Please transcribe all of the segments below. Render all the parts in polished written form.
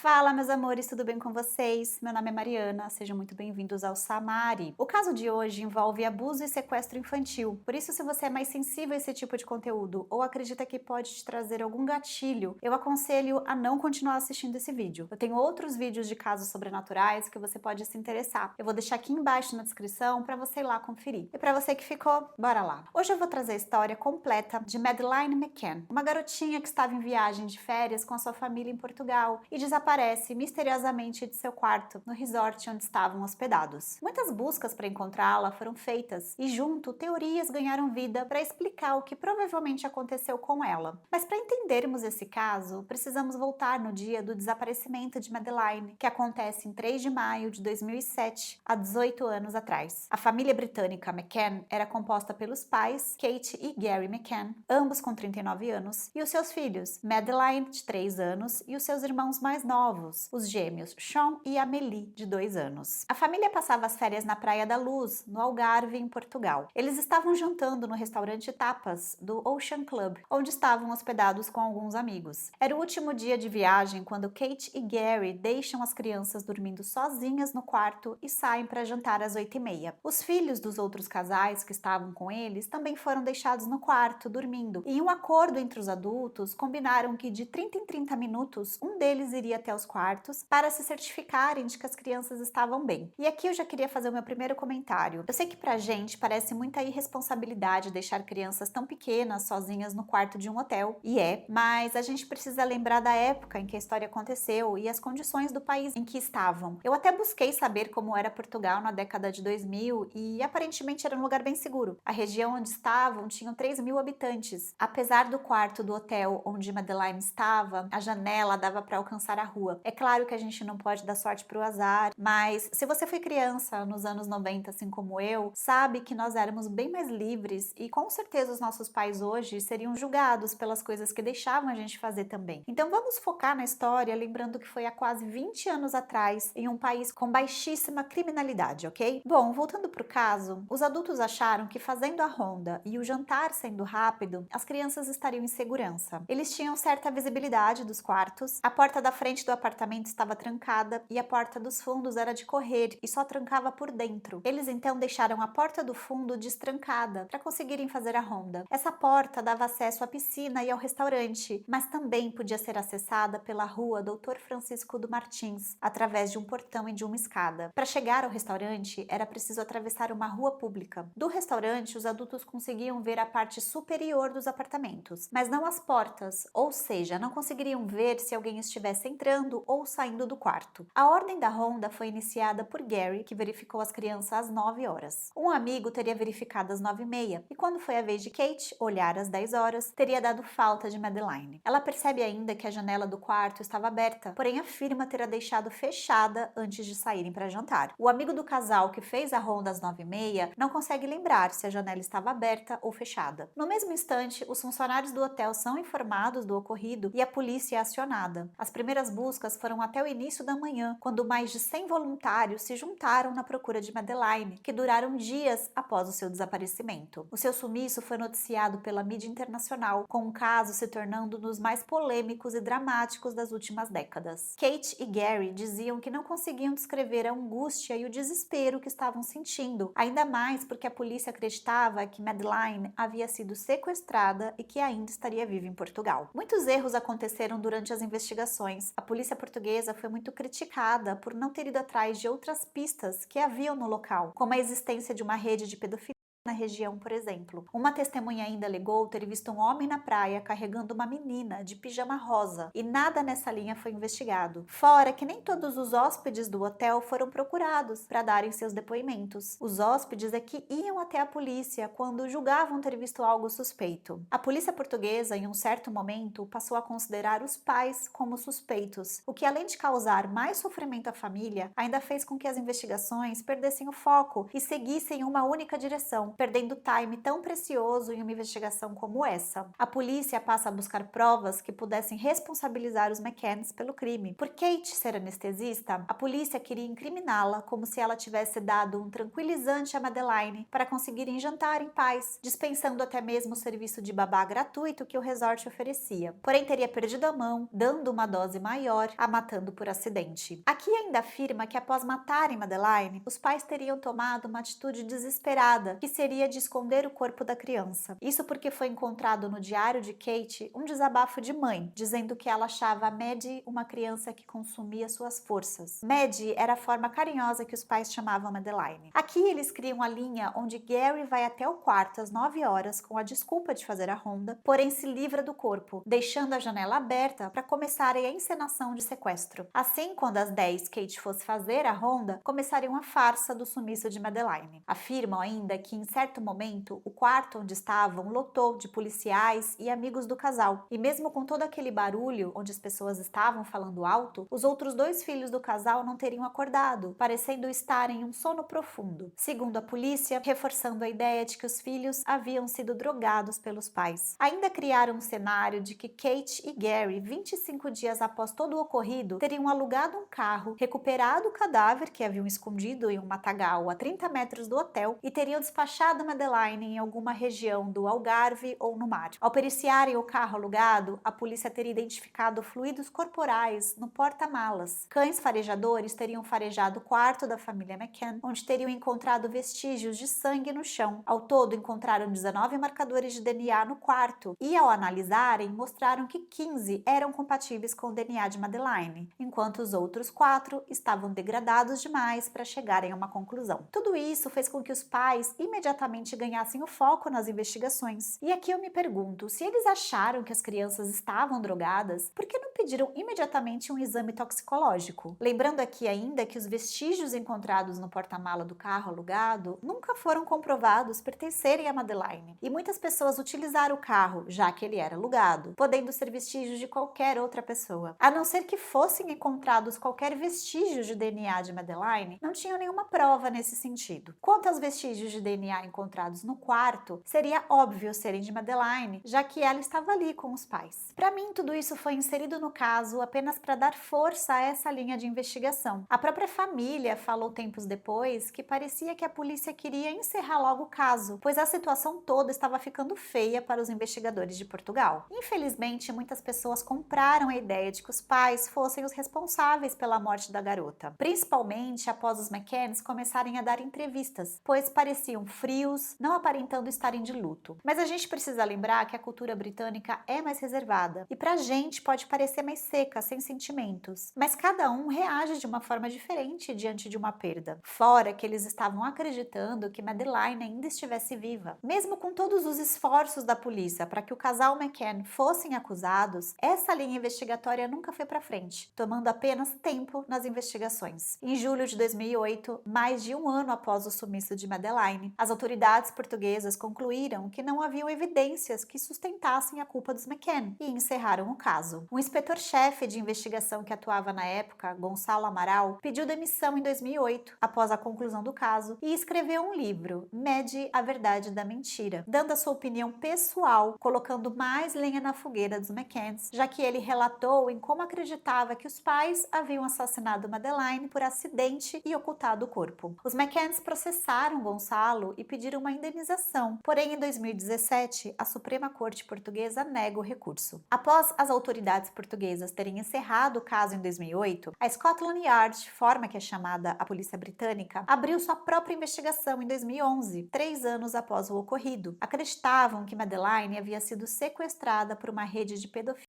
Fala, meus amores, tudo bem com vocês? Meu nome é Mariana, sejam muito bem-vindos ao Samari. O caso de hoje envolve abuso e sequestro infantil, por isso se você é mais sensível a esse tipo de conteúdo ou acredita que pode te trazer algum gatilho, eu aconselho a não continuar assistindo esse vídeo. Eu tenho outros vídeos de casos sobrenaturais que você pode se interessar. Eu vou deixar aqui embaixo na descrição para você ir lá conferir. E para você que ficou, bora lá! Hoje eu vou trazer a história completa de Madeleine McCann, uma garotinha que estava em viagem de férias com a sua família em Portugal e desaparece misteriosamente de seu quarto no resort onde estavam hospedados. Muitas buscas para encontrá-la foram feitas e junto teorias ganharam vida para explicar o que provavelmente aconteceu com ela. Mas para entendermos esse caso, precisamos voltar no dia do desaparecimento de Madeleine, que acontece em 3 de maio de 2007, há 18 anos atrás. A família britânica McCann era composta pelos pais, Kate e Gary McCann, ambos com 39 anos, e os seus filhos, Madeleine, de 3 anos, e os seus irmãos mais novos, os gêmeos Sean e Amélie, de 2 anos. A família passava as férias na Praia da Luz, no Algarve, em Portugal. Eles estavam jantando no restaurante Tapas do Ocean Club, onde estavam hospedados com alguns amigos. Era o último dia de viagem quando Kate e Gary deixam as crianças dormindo sozinhas no quarto e saem para jantar às 8h30. Os filhos dos outros casais que estavam com eles também foram deixados no quarto, dormindo, e em um acordo entre os adultos, combinaram que de 30 em 30 minutos, um deles iria até os quartos para se certificarem de que as crianças estavam bem. E aqui eu já queria fazer o meu primeiro comentário. Eu sei que pra gente parece muita irresponsabilidade deixar crianças tão pequenas sozinhas no quarto de um hotel, e mas a gente precisa lembrar da época em que a história aconteceu e as condições do país em que estavam. Eu até busquei saber como era Portugal na década de 2000 e aparentemente era um lugar bem seguro. A região onde estavam tinha 3.000 habitantes. Apesar do quarto do hotel onde Madeleine estava, a janela dava para alcançar a rua. É claro que a gente não pode dar sorte para o azar, mas se você foi criança nos anos 90, assim como eu, sabe que nós éramos bem mais livres e com certeza os nossos pais hoje seriam julgados pelas coisas que deixavam a gente fazer também. Então vamos focar na história, lembrando que foi há quase 20 anos atrás, em um país com baixíssima criminalidade, ok? Bom, voltando para o caso, os adultos acharam que fazendo a ronda e o jantar sendo rápido, as crianças estariam em segurança. Eles tinham certa visibilidade dos quartos, a porta da frente do apartamento estava trancada e a porta dos fundos era de correr e só trancava por dentro. Eles então deixaram a porta do fundo destrancada para conseguirem fazer a ronda. Essa porta dava acesso à piscina e ao restaurante, mas também podia ser acessada pela rua Doutor Francisco do Martins, através de um portão e de uma escada. Para chegar ao restaurante, era preciso atravessar uma rua pública. Do restaurante, os adultos conseguiam ver a parte superior dos apartamentos, mas não as portas, ou seja, não conseguiriam ver se alguém estivesse entrando ou saindo do quarto. A ordem da ronda foi iniciada por Gary, que verificou as crianças às 9 horas. Um amigo teria verificado às 9h30, e quando foi a vez de Kate olhar às 10 horas, teria dado falta de Madeleine. Ela percebe ainda que a janela do quarto estava aberta, porém afirma ter a deixado fechada antes de saírem para jantar. O amigo do casal que fez a ronda às 9h30 não consegue lembrar se a janela estava aberta ou fechada. No mesmo instante, os funcionários do hotel são informados do ocorrido e a polícia é acionada. As primeiras buscas foram até o início da manhã, quando mais de 100 voluntários se juntaram na procura de Madeleine, que duraram dias após o seu desaparecimento. O seu sumiço foi noticiado pela mídia internacional, com o caso se tornando um dos mais polêmicos e dramáticos das últimas décadas. Kate e Gary diziam que não conseguiam descrever a angústia e o desespero que estavam sentindo, ainda mais porque a polícia acreditava que Madeleine havia sido sequestrada e que ainda estaria viva em Portugal. Muitos erros aconteceram durante as investigações. A polícia portuguesa foi muito criticada por não ter ido atrás de outras pistas que haviam no local, como a existência de uma rede de pedofilia na região, por exemplo. Uma testemunha ainda alegou ter visto um homem na praia carregando uma menina de pijama rosa, e nada nessa linha foi investigado. Fora que nem todos os hóspedes do hotel foram procurados para darem seus depoimentos. Os hóspedes é que iam até a polícia quando julgavam ter visto algo suspeito. A polícia portuguesa, em um certo momento, passou a considerar os pais como suspeitos, o que, além de causar mais sofrimento à família, ainda fez com que as investigações perdessem o foco e seguissem uma única direção: perdendo time tão precioso em uma investigação como essa. A polícia passa a buscar provas que pudessem responsabilizar os McCanns pelo crime. Por Kate ser anestesista, a polícia queria incriminá-la como se ela tivesse dado um tranquilizante a Madeleine para conseguirem jantar em paz, dispensando até mesmo o serviço de babá gratuito que o resort oferecia. Porém, teria perdido a mão, dando uma dose maior, a matando por acidente. Aqui ainda afirma que após matarem Madeleine, os pais teriam tomado uma atitude desesperada, que seria de esconder o corpo da criança. Isso porque foi encontrado no diário de Kate um desabafo de mãe, dizendo que ela achava a Maddie uma criança que consumia suas forças. Maddie era a forma carinhosa que os pais chamavam Madeleine. Aqui eles criam a linha onde Gary vai até o quarto às 9 horas com a desculpa de fazer a ronda, porém se livra do corpo, deixando a janela aberta para começarem a encenação de sequestro. Assim, quando às 10 Kate fosse fazer a ronda, começaria uma farsa do sumiço de Madeleine. Afirmam ainda que em certo momento o quarto onde estavam lotou de policiais e amigos do casal, e mesmo com todo aquele barulho onde as pessoas estavam falando alto, os outros 2 filhos do casal não teriam acordado, parecendo estar em um sono profundo. Segundo a polícia, reforçando a ideia de que os filhos haviam sido drogados pelos pais. Ainda criaram um cenário de que Kate e Gary, 25 dias após todo o ocorrido, teriam alugado um carro, recuperado o cadáver que haviam escondido em um matagal a 30 metros do hotel e teriam despachado Madeleine em alguma região do Algarve ou no mar. Ao periciarem o carro alugado, a polícia teria identificado fluidos corporais no porta-malas. Cães farejadores teriam farejado o quarto da família McCann, onde teriam encontrado vestígios de sangue no chão. Ao todo, encontraram 19 marcadores de DNA no quarto e, ao analisarem, mostraram que 15 eram compatíveis com o DNA de Madeleine, enquanto os outros 4 estavam degradados demais para chegarem a uma conclusão. Tudo isso fez com que os pais imediatamente ganhassem o foco nas investigações. E aqui eu me pergunto, se eles acharam que as crianças estavam drogadas, por que não pediram imediatamente um exame toxicológico? Lembrando aqui ainda que os vestígios encontrados no porta-mala do carro alugado nunca foram comprovados pertencerem a Madeleine, e muitas pessoas utilizaram o carro, já que ele era alugado, podendo ser vestígios de qualquer outra pessoa. A não ser que fossem encontrados qualquer vestígio de DNA de Madeleine, não tinham nenhuma prova nesse sentido. Quanto aos vestígios de DNA encontrados no quarto, seria óbvio serem de Madeleine, já que ela estava ali com os pais. Para mim, tudo isso foi inserido no caso apenas para dar força a essa linha de investigação. A própria família falou tempos depois que parecia que a polícia queria encerrar logo o caso, pois a situação toda estava ficando feia para os investigadores de Portugal. Infelizmente, muitas pessoas compraram a ideia de que os pais fossem os responsáveis pela morte da garota, principalmente após os McCanns começarem a dar entrevistas, pois pareciam frios, não aparentando estarem de luto. Mas a gente precisa lembrar que a cultura britânica é mais reservada, e pra gente pode parecer mais seca, sem sentimentos, mas cada um reage de uma forma diferente diante de uma perda. Fora que eles estavam acreditando que Madeleine ainda estivesse viva. Mesmo com todos os esforços da polícia para que o casal McCann fossem acusados, essa linha investigatória nunca foi para frente, tomando apenas tempo nas investigações. Em julho de 2008, mais de um ano após o sumiço de Madeleine, as autoridades portuguesas concluíram que não haviam evidências que sustentassem a culpa dos McCann e encerraram o caso. O inspetor-chefe de investigação que atuava na época, Gonçalo Amaral, pediu demissão em 2008, após a conclusão do caso, e escreveu um livro, Maddie, a Verdade da Mentira, dando a sua opinião pessoal, colocando mais lenha na fogueira dos McCanns, já que ele relatou em como acreditava que os pais haviam assassinado Madeleine por acidente e ocultado o corpo. Os McCanns processaram Gonçalo e pediram uma indenização, porém em 2017 a Suprema Corte Portuguesa nega o recurso. Após as autoridades portuguesas terem encerrado o caso em 2008, a Scotland Yard, forma que é chamada a polícia britânica, abriu sua própria investigação em 2011, 3 anos após o ocorrido. Acreditavam que Madeleine havia sido sequestrada por uma rede de pedofilia.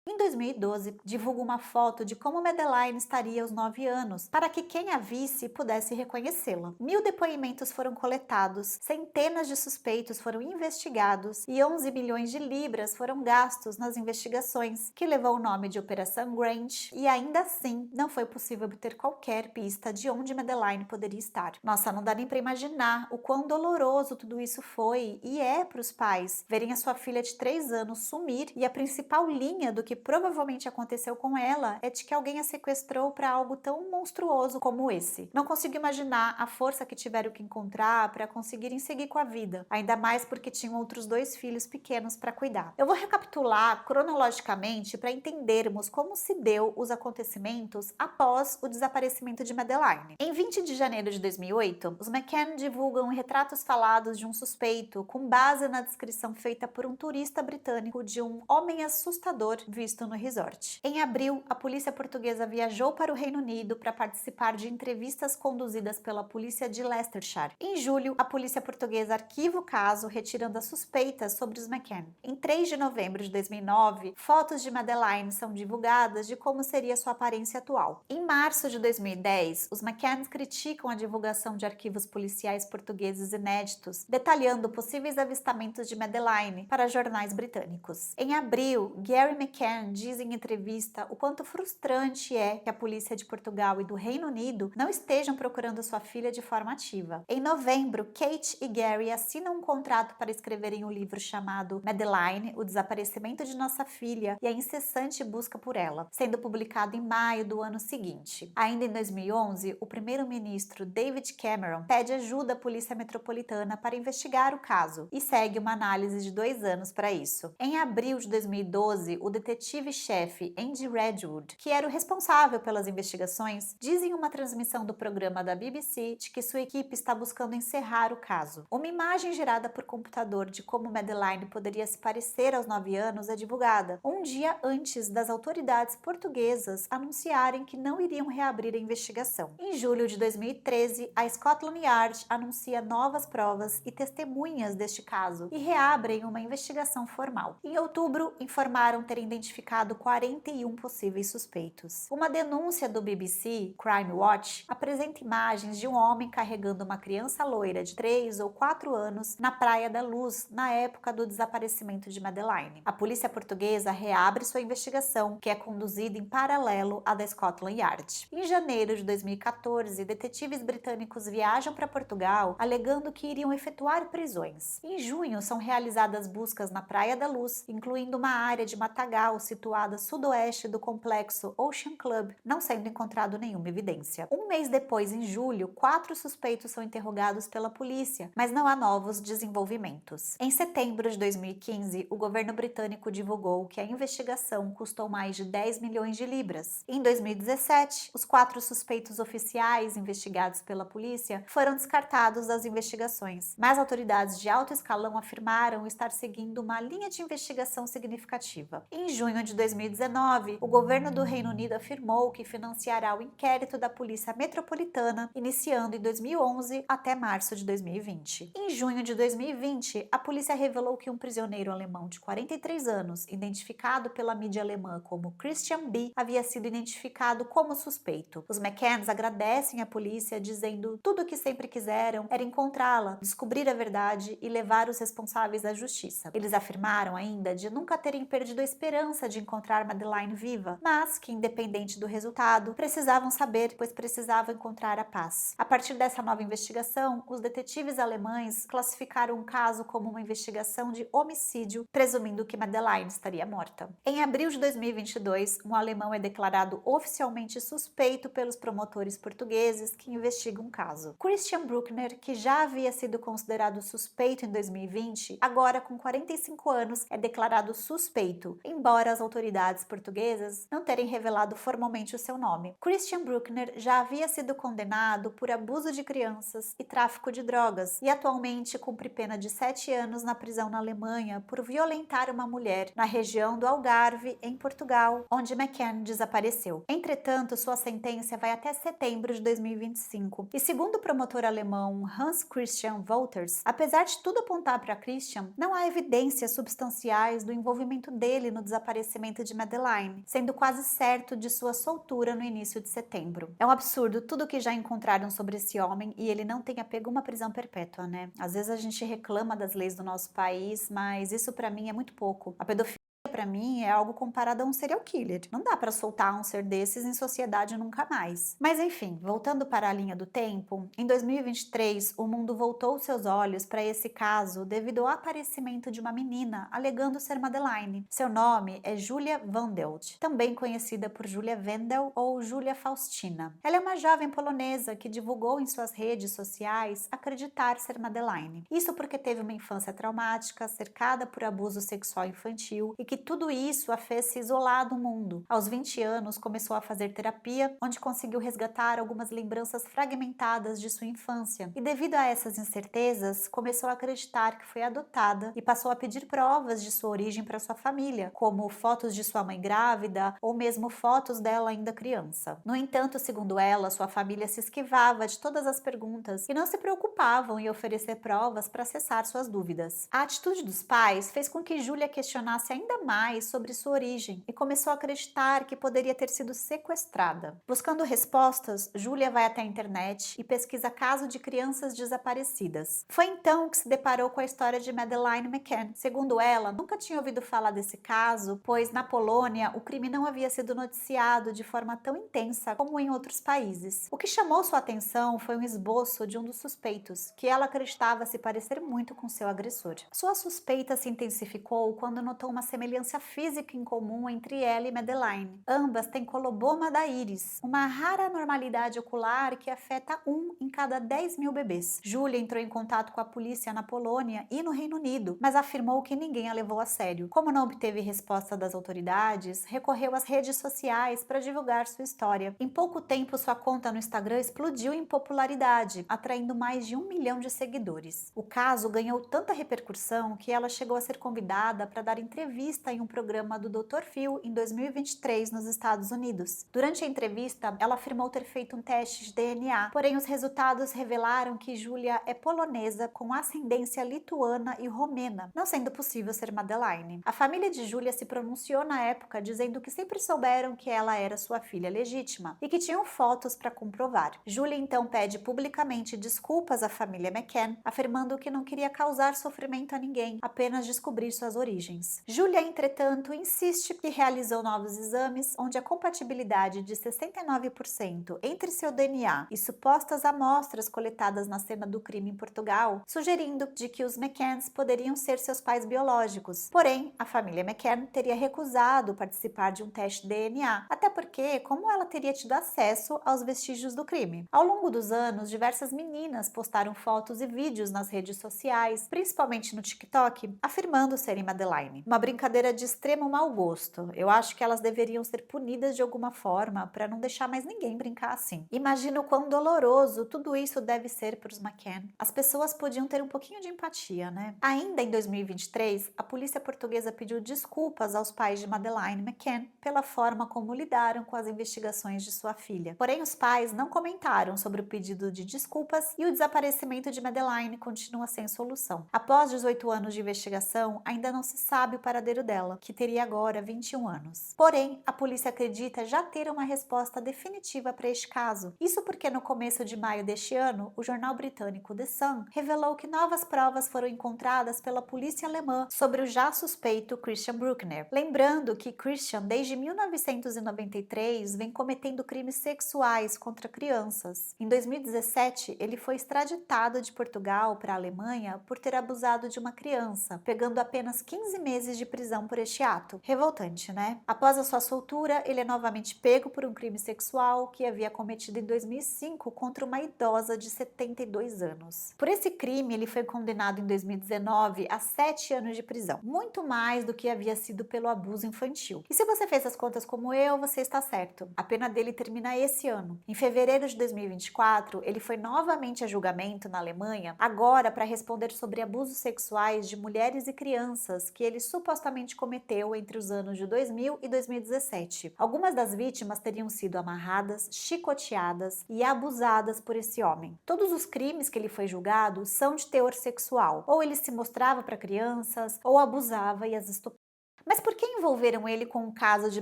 Em 2012, divulga uma foto de como Madeleine estaria aos 9 anos, para que quem a visse pudesse reconhecê-la. 1000 depoimentos foram coletados, centenas de suspeitos foram investigados e 11 milhões de libras foram gastos nas investigações, que levou o nome de Operação Grange, e ainda assim não foi possível obter qualquer pista de onde Madeleine poderia estar. Nossa, não dá nem para imaginar o quão doloroso tudo isso foi e é para os pais verem a sua filha de 3 anos sumir, e a principal linha do que provavelmente aconteceu com ela é de que alguém a sequestrou para algo tão monstruoso como esse. Não consigo imaginar a força que tiveram que encontrar para conseguirem seguir com a vida, ainda mais porque tinham outros 2 filhos pequenos para cuidar. Eu vou recapitular cronologicamente para entendermos como se deu os acontecimentos após o desaparecimento de Madeleine. Em 20 de janeiro de 2008, os McCann divulgam retratos falados de um suspeito com base na descrição feita por um turista britânico de um homem assustador visto no resort. Em abril, a polícia portuguesa viajou para o Reino Unido para participar de entrevistas conduzidas pela polícia de Leicestershire. Em julho, a polícia portuguesa arquiva o caso, retirando as suspeitas sobre os McCann. Em 3 de novembro de 2009, fotos de Madeleine são divulgadas de como seria sua aparência atual. Em março de 2010, os McCann criticam a divulgação de arquivos policiais portugueses inéditos, detalhando possíveis avistamentos de Madeleine para jornais britânicos. Em abril, Gary McCann diz em entrevista o quanto frustrante é que a polícia de Portugal e do Reino Unido não estejam procurando sua filha de forma ativa. Em novembro, Kate e Gary assinam um contrato para escreverem um livro chamado Madeleine, o desaparecimento de nossa filha e a incessante busca por ela, sendo publicado em maio do ano seguinte. Ainda em 2011, o primeiro-ministro David Cameron pede ajuda à Polícia Metropolitana para investigar o caso e segue uma análise de 2 anos para isso. Em abril de 2012, o detetive-chefe Andy Redwood, que era o responsável pelas investigações, diz em uma transmissão do programa da BBC de que sua equipe está buscando encerrar o caso. Uma imagem gerada por computador de como Madeleine poderia se parecer aos 9 anos é divulgada, um dia antes das autoridades portuguesas anunciarem que não iriam reabrir a investigação. Em julho de 2013, a Scotland Yard anuncia novas provas e testemunhas deste caso e reabrem uma investigação formal. Em outubro, informaram ter identificado 41 possíveis suspeitos. Uma denúncia do BBC, Crime Watch, apresenta imagens de um homem carregando uma criança loira de 3 ou 4 anos na Praia da Luz, na época do desaparecimento de Madeleine. A polícia portuguesa reabre sua investigação, que é conduzida em paralelo à da Scotland Yard. Em janeiro de 2014, detetives britânicos viajam para Portugal, alegando que iriam efetuar prisões. Em junho, são realizadas buscas na Praia da Luz, incluindo uma área de matagal situada sudoeste do complexo Ocean Club, não sendo encontrado nenhuma evidência. Um mês depois, em julho, 4 suspeitos são interrogados pela polícia, mas não há novos desenvolvimentos. Em setembro de 2015, o governo britânico divulgou que a investigação custou mais de 10 milhões de libras. Em 2017, os 4 suspeitos oficiais investigados pela polícia foram descartados das investigações, mas autoridades de alto escalão afirmaram estar seguindo uma linha de investigação significativa. Em junho de 2019, o governo do Reino Unido afirmou que financiará o inquérito da Polícia Metropolitana, iniciando em 2011 até março de 2020. Em junho de 2020, a polícia revelou que um prisioneiro alemão de 43 anos, identificado pela mídia alemã como Christian B., havia sido identificado como suspeito. Os McCanns agradecem à polícia, dizendo tudo o que sempre quiseram era encontrá-la, descobrir a verdade e levar os responsáveis à justiça. Eles afirmaram ainda de nunca terem perdido a esperança de encontrar Madeleine viva, mas que, independente do resultado, precisavam saber, pois precisavam encontrar a paz. A partir dessa nova investigação, os detetives alemães classificaram o caso como uma investigação de homicídio, presumindo que Madeleine estaria morta. Em abril de 2022, um alemão é declarado oficialmente suspeito pelos promotores portugueses que investigam o caso. Christian Bruckner, que já havia sido considerado suspeito em 2020, agora com 45 anos é declarado suspeito, embora as autoridades portuguesas não terem revelado formalmente o seu nome. Christian Bruckner já havia sido condenado por abuso de crianças e tráfico de drogas e atualmente cumpre pena de 7 anos na prisão na Alemanha por violentar uma mulher na região do Algarve, em Portugal, onde McCann desapareceu. Entretanto, sua sentença vai até setembro de 2025 e, segundo o promotor alemão Hans Christian Wolters, apesar de tudo apontar para Christian, não há evidências substanciais do envolvimento dele no desaparecimento de Madeleine, sendo quase certo de sua soltura no início de setembro. É um absurdo tudo o que já encontraram sobre esse homem e ele não tenha pego uma prisão perpétua, né? Às vezes a gente reclama das leis do nosso país, mas isso para mim é muito pouco. A pedofilia para mim é algo comparado a um serial killer. Não dá para soltar um ser desses em sociedade nunca mais. Mas enfim, voltando para a linha do tempo, em 2023 o mundo voltou seus olhos para esse caso devido ao aparecimento de uma menina alegando ser Madeleine. Seu nome é Julia Vandelt, também conhecida por Julia Wendel ou Julia Faustina. Ela é uma jovem polonesa que divulgou em suas redes sociais acreditar ser Madeleine. Isso porque teve uma infância traumática, cercada por abuso sexual infantil e que tudo isso a fez se isolar do mundo. Aos 20 anos, começou a fazer terapia, onde conseguiu resgatar algumas lembranças fragmentadas de sua infância. E devido a essas incertezas, começou a acreditar que foi adotada e passou a pedir provas de sua origem para sua família, como fotos de sua mãe grávida ou mesmo fotos dela ainda criança. No entanto, segundo ela, sua família se esquivava de todas as perguntas e não se preocupavam em oferecer provas para cessar suas dúvidas. A atitude dos pais fez com que Julia questionasse ainda mais sobre sua origem e começou a acreditar que poderia ter sido sequestrada. Buscando respostas, Julia vai até a internet e pesquisa caso de crianças desaparecidas. Foi então que se deparou com a história de Madeleine McCann. Segundo ela, nunca tinha ouvido falar desse caso, pois na Polônia o crime não havia sido noticiado de forma tão intensa como em outros países. O que chamou sua atenção foi um esboço de um dos suspeitos, que ela acreditava se parecer muito com seu agressor. Sua suspeita se intensificou quando notou uma semelhança física em comum entre ela e Madeleine. Ambas têm coloboma da íris, uma rara anormalidade ocular que afeta 1 em cada 10 mil bebês. Julia entrou em contato com a polícia na Polônia e no Reino Unido, mas afirmou que ninguém a levou a sério. Como não obteve resposta das autoridades, recorreu às redes sociais para divulgar sua história. Em pouco tempo, sua conta no Instagram explodiu em popularidade, atraindo mais de 1 milhão de seguidores. O caso ganhou tanta repercussão que ela chegou a ser convidada para dar entrevista em um programa do Dr. Phil em 2023 nos Estados Unidos. Durante a entrevista, ela afirmou ter feito um teste de DNA, porém os resultados revelaram que Julia é polonesa com ascendência lituana e romena, não sendo possível ser Madeleine. A família de Julia se pronunciou na época dizendo que sempre souberam que ela era sua filha legítima e que tinham fotos para comprovar. Julia então pede publicamente desculpas à família McCann, afirmando que não queria causar sofrimento a ninguém, apenas descobrir suas origens. Julia, entretanto, insiste que realizou novos exames, onde a compatibilidade de 69% entre seu DNA e supostas amostras coletadas na cena do crime em Portugal, sugerindo de que os McCanns poderiam ser seus pais biológicos. Porém, a família McCann teria recusado participar de um teste de DNA, até porque, como ela teria tido acesso aos vestígios do crime? Ao longo dos anos, diversas meninas postaram fotos e vídeos nas redes sociais, principalmente no TikTok, afirmando serem Madeleine. Uma brincadeira de extremo mau gosto. Eu acho que elas deveriam ser punidas de alguma forma para não deixar mais ninguém brincar assim. Imagino o quão doloroso tudo isso deve ser para os McCann. As pessoas podiam ter um pouquinho de empatia, né? Ainda em 2023, a polícia portuguesa pediu desculpas aos pais de Madeleine McCann pela forma como lidaram com as investigações de sua filha. Porém, os pais não comentaram sobre o pedido de desculpas e o desaparecimento de Madeleine continua sem solução. Após 18 anos de investigação, ainda não se sabe o paradeiro dela, que teria agora 21 anos. Porém, a polícia acredita já ter uma resposta definitiva para este caso. Isso porque no começo de maio deste ano, o jornal britânico The Sun revelou que novas provas foram encontradas pela polícia alemã sobre o já suspeito Christian Bruckner. Lembrando que Christian, desde 1993, vem cometendo crimes sexuais contra crianças. Em 2017, ele foi extraditado de Portugal para a Alemanha por ter abusado de uma criança, pegando apenas 15 meses de prisão por este ato. Revoltante, né? Após a sua soltura, ele é novamente pego por um crime sexual que havia cometido em 2005 contra uma idosa de 72 anos. Por esse crime, ele foi condenado em 2019 a 7 anos de prisão, muito mais do que havia sido pelo abuso infantil. E se você fez as contas como eu, você está certo. A pena dele termina esse ano. Em fevereiro de 2024, ele foi novamente a julgamento na Alemanha, agora para responder sobre abusos sexuais de mulheres e crianças que ele supostamente cometeu entre os anos de 2000 e 2017. Algumas das vítimas teriam sido amarradas, chicoteadas e abusadas por esse homem. Todos os crimes que ele foi julgado são de teor sexual, ou ele se mostrava para crianças, ou abusava e as estuprava. Mas por que em envolveram ele com o caso de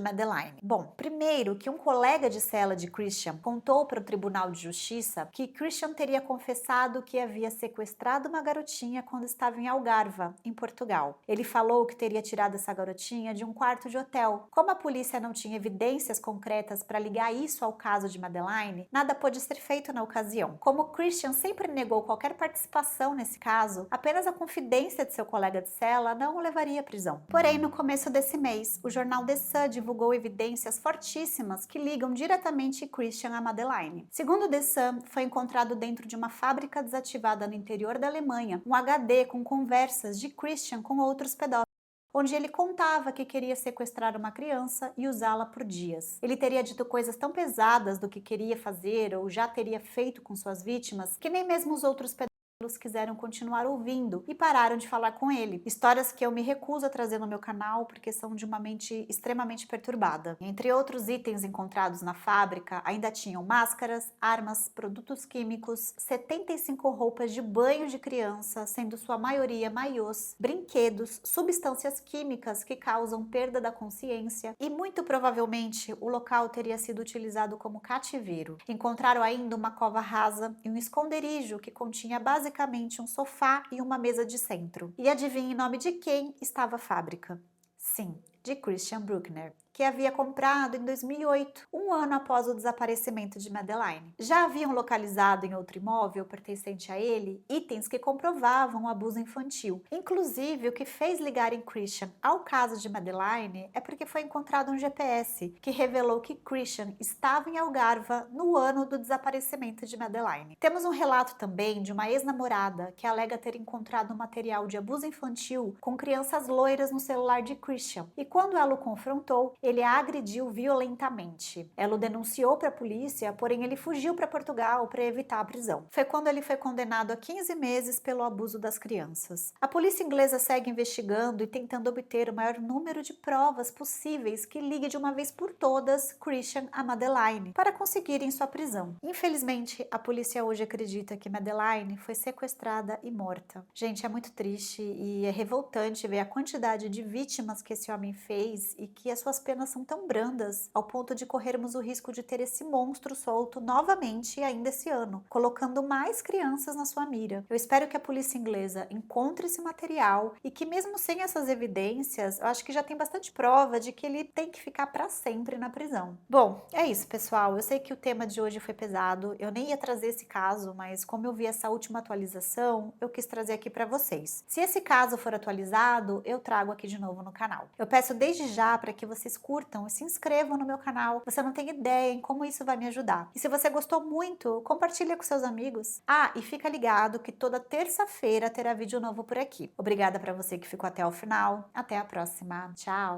Madeleine? Bom, primeiro que um colega de cela de Christian contou para o Tribunal de Justiça que Christian teria confessado que havia sequestrado uma garotinha quando estava em Algarve, em Portugal. Ele falou que teria tirado essa garotinha de um quarto de hotel. Como a polícia não tinha evidências concretas para ligar isso ao caso de Madeleine, nada pôde ser feito na ocasião. Como Christian sempre negou qualquer participação nesse caso, apenas a confidência de seu colega de cela não o levaria à prisão. Porém, no começo desse mês, o jornal The Sun divulgou evidências fortíssimas que ligam diretamente Christian a Madeleine. Segundo The Sun, foi encontrado dentro de uma fábrica desativada no interior da Alemanha um HD com conversas de Christian com outros pedófilos, onde ele contava que queria sequestrar uma criança e usá-la por dias. Ele teria dito coisas tão pesadas do que queria fazer ou já teria feito com suas vítimas que nem mesmo os outros pedófilos quiseram continuar ouvindo e pararam de falar com ele. Histórias que eu me recuso a trazer no meu canal porque são de uma mente extremamente perturbada. Entre outros itens encontrados na fábrica, ainda tinham máscaras, armas, produtos químicos, 75 roupas de banho de criança, sendo sua maioria maiôs, brinquedos, substâncias químicas que causam perda da consciência e muito provavelmente o local teria sido utilizado como cativeiro. Encontraram ainda uma cova rasa e um esconderijo que continha basicamente um sofá e uma mesa de centro. E adivinhe em nome de quem estava a fábrica? Sim, de Christian Bruckner, que havia comprado em 2008, um ano após o desaparecimento de Madeleine. Já haviam localizado em outro imóvel pertencente a ele itens que comprovavam o abuso infantil. Inclusive, o que fez ligarem Christian ao caso de Madeleine é porque foi encontrado um GPS que revelou que Christian estava em Algarve no ano do desaparecimento de Madeleine. Temos um relato também de uma ex-namorada que alega ter encontrado material de abuso infantil com crianças loiras no celular de Christian e quando ela o confrontou, ele a agrediu violentamente. Ela o denunciou para a polícia, porém ele fugiu para Portugal para evitar a prisão. Foi quando ele foi condenado a 15 meses pelo abuso das crianças. A polícia inglesa segue investigando e tentando obter o maior número de provas possíveis que ligue de uma vez por todas Christian a Madeleine, para conseguirem sua prisão. Infelizmente, a polícia hoje acredita que Madeleine foi sequestrada e morta. Gente, é muito triste e é revoltante ver a quantidade de vítimas que esse homem fez e que as suas penas são tão brandas ao ponto de corrermos o risco de ter esse monstro solto novamente ainda esse ano, colocando mais crianças na sua mira. Eu espero que a polícia inglesa encontre esse material e que mesmo sem essas evidências, eu acho que já tem bastante prova de que ele tem que ficar para sempre na prisão. Bom, é isso, pessoal. Eu sei que o tema de hoje foi pesado, eu nem ia trazer esse caso, mas como eu vi essa última atualização, eu quis trazer aqui para vocês. Se esse caso for atualizado, eu trago aqui de novo no canal. Eu peço desde já para que vocês curtam e se inscrevam no meu canal. Você não tem ideia em como isso vai me ajudar. E se você gostou muito, compartilha com seus amigos. Ah, e fica ligado que toda terça-feira terá vídeo novo por aqui. Obrigada para você que ficou até o final. Até a próxima. Tchau!